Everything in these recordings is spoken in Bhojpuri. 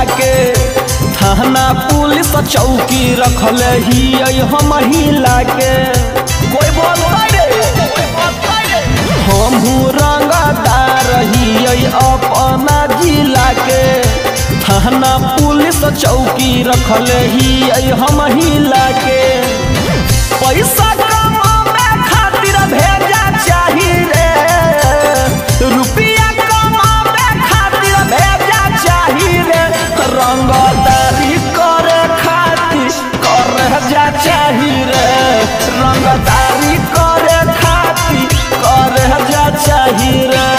के थाना पुलिस चौकी रखले ही हम हिला के कोई बोलता रे हमहू रंगदार ही अपना जिला के थाना पुलिस चौकी रखले ही हम हिला के पैसा कमावे खातिर भेजा चाही रे रुपया कमावे खातिर भेजा चाही रे रंगदारी करे खातिर कर जा चाही रे रंगदारी करे खातिर कर जा चाही रे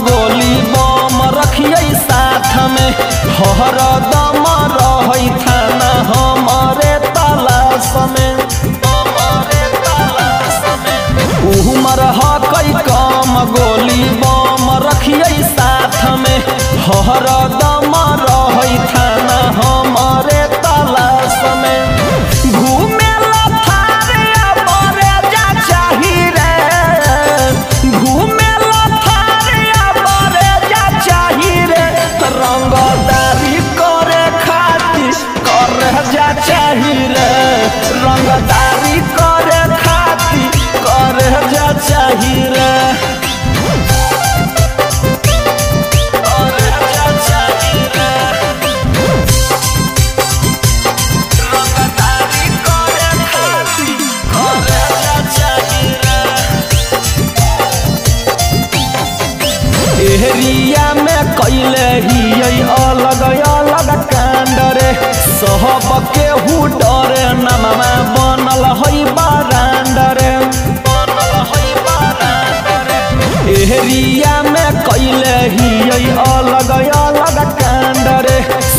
गोली बम रखिए साथ में हर दम रही थाना हमारे तलाश में उमर कई कम गोली बम रखिए साथ में हर दम रही थाना हमारे तलाश में घूमे चाही रे रंगदारी करे खातिर करे जा चाही रे करे जा चाही रे रंगदारी करे खातिर करे जा चाही रे एरिया में कैले ही अलग अलग कांड रे सब केहू डरे नममा बनल है बारांड रे एरिया में कैले ही अलग अलग कांड रे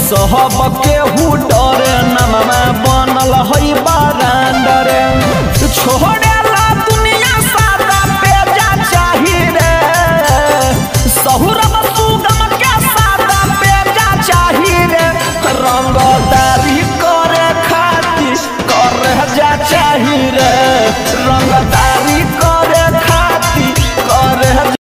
सब केहू डरे नममा बनल है बारांड रे छोड़े